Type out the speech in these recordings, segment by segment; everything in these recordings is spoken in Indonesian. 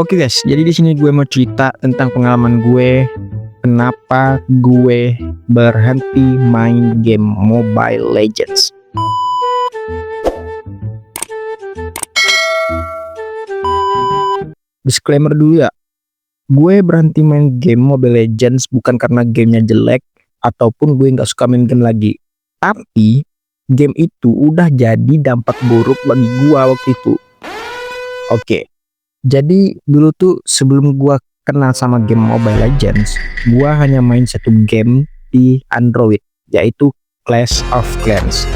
Oke guys, jadi di sini gue mau cerita tentang pengalaman gue kenapa gue berhenti main game Mobile Legends. Disclaimer dulu ya, gue berhenti main game Mobile Legends bukan karena gamenya jelek ataupun gue nggak suka main game lagi, tapi game itu udah jadi dampak buruk bagi gue waktu itu. Oke. Jadi dulu tuh sebelum gua kenal sama game Mobile Legends, gua hanya main satu game di Android, yaitu Clash of Clans.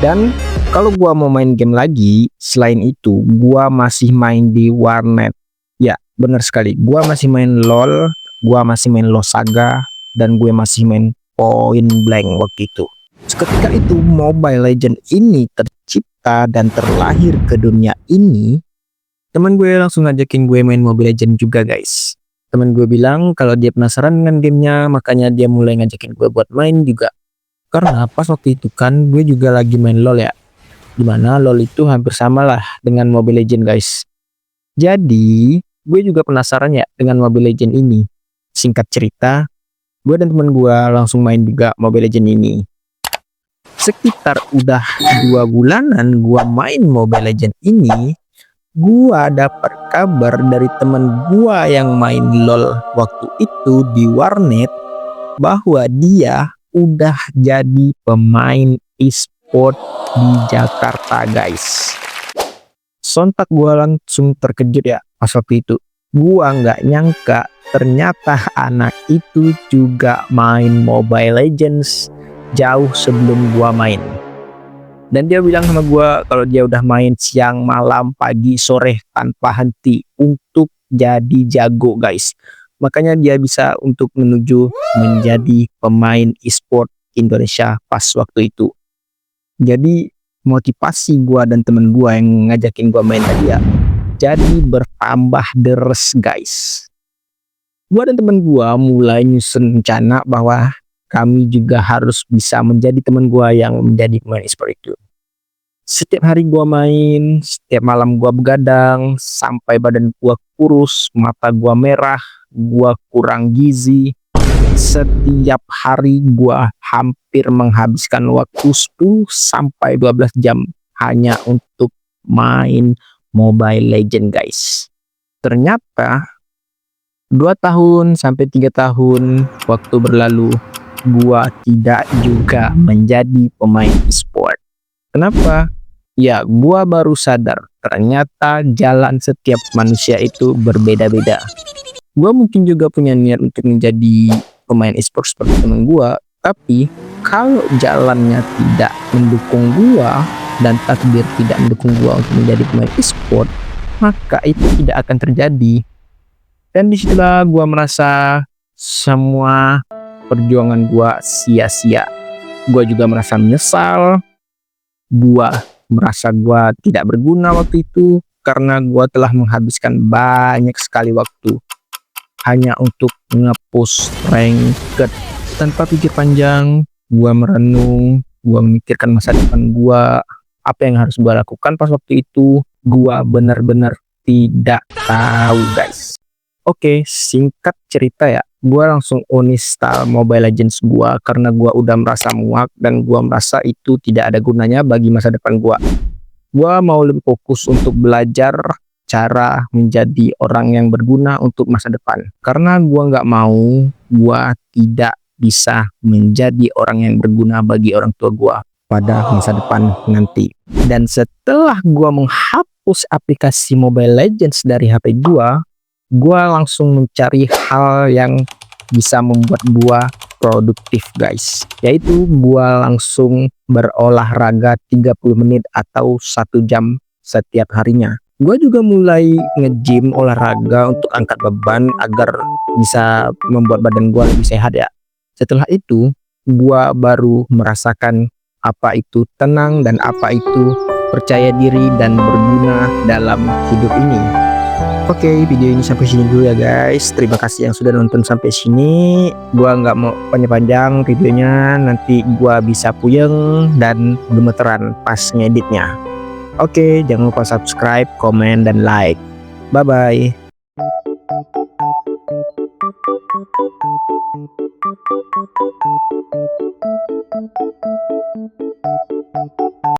Dan kalau gua mau main game lagi selain itu, gua masih main di warnet. Ya, benar sekali. Gua masih main LoL, gua masih main Losaga, dan gue masih main Point Blank waktu itu. Seketika itu Mobile Legends ini tercipta dan terlahir ke dunia ini. Temen gue langsung ngajakin gue main Mobile Legends juga guys. Temen gue bilang kalau dia penasaran dengan gamenya, makanya dia mulai ngajakin gue buat main juga. Karena pas waktu itu kan gue juga lagi main LoL ya, dimana LoL itu hampir sama lah dengan Mobile Legends guys. Jadi gue juga penasaran ya dengan Mobile Legends ini. Singkat cerita, gue dan temen gue langsung main juga Mobile Legends ini. Sekitar udah 2 bulanan gue main Mobile Legends ini, gua dapat kabar dari temen gua yang main LoL waktu itu di warnet bahwa dia udah jadi pemain e-sport di Jakarta guys. Sontak gua langsung terkejut ya pas waktu itu. Gua nggak nyangka ternyata anak itu juga main Mobile Legends jauh sebelum gua main. Dan dia bilang sama gue kalau dia udah main siang, malam, pagi, sore tanpa henti untuk jadi jago guys. Makanya dia bisa untuk menuju menjadi pemain e-sport Indonesia pas waktu itu. Jadi motivasi gue dan temen gue yang ngajakin gue main tadi ya, jadi bertambah deres guys. Gue dan temen gue mulai nyusun rencana bahwa kami juga harus bisa menjadi teman gua yang menjadi pemain e-sport itu. Setiap hari gua main, setiap malam gua begadang, sampai badan gua kurus, mata gua merah, gua kurang gizi. Setiap hari gua hampir menghabiskan waktu 10 sampai 12 jam hanya untuk main Mobile Legends guys. Ternyata 2 tahun sampai 3 tahun waktu berlalu, gua tidak juga menjadi pemain e-sport. Kenapa? Ya, gua baru sadar ternyata jalan setiap manusia itu berbeda-beda. Gua mungkin juga punya niat untuk menjadi pemain e-sport seperti teman gua, tapi kalau jalannya tidak mendukung gua dan takdir tidak mendukung gua untuk menjadi pemain e-sport, maka itu tidak akan terjadi. Dan disitulah gua merasa semua perjuangan gua sia-sia. Gua juga merasa menyesal. Gua merasa gua tidak berguna waktu itu karena gua telah menghabiskan banyak sekali waktu hanya untuk nge-push ranked. Tanpa pikir panjang, gua merenung, gua memikirkan masa depan gua, apa yang harus gua lakukan pas waktu itu. Gua benar-benar tidak tahu guys. Oke, singkat cerita ya, gue langsung uninstall Mobile Legends gue karena gue udah merasa muak dan gue merasa itu tidak ada gunanya bagi masa depan gue. Gue mau lebih fokus untuk belajar cara menjadi orang yang berguna untuk masa depan. Karena gue nggak mau gue tidak bisa menjadi orang yang berguna bagi orang tua gue pada masa depan nanti. Dan setelah gue menghapus aplikasi Mobile Legends dari HP gue langsung mencari hal yang bisa membuat gue produktif guys, yaitu gue langsung berolahraga 30 menit atau 1 jam setiap harinya. Gue juga mulai nge-gym olahraga untuk angkat beban agar bisa membuat badan gue lebih sehat ya. Setelah itu gue baru merasakan apa itu tenang dan apa itu percaya diri dan berguna dalam hidup ini. Oke, video ini sampai sini dulu ya guys. Terima kasih yang sudah nonton sampai sini. Gua nggak mau panjang-panjang videonya, nanti gua bisa puyeng dan gemeteran pas ngeditnya. Oke, jangan lupa subscribe, komen, dan like. Bye bye.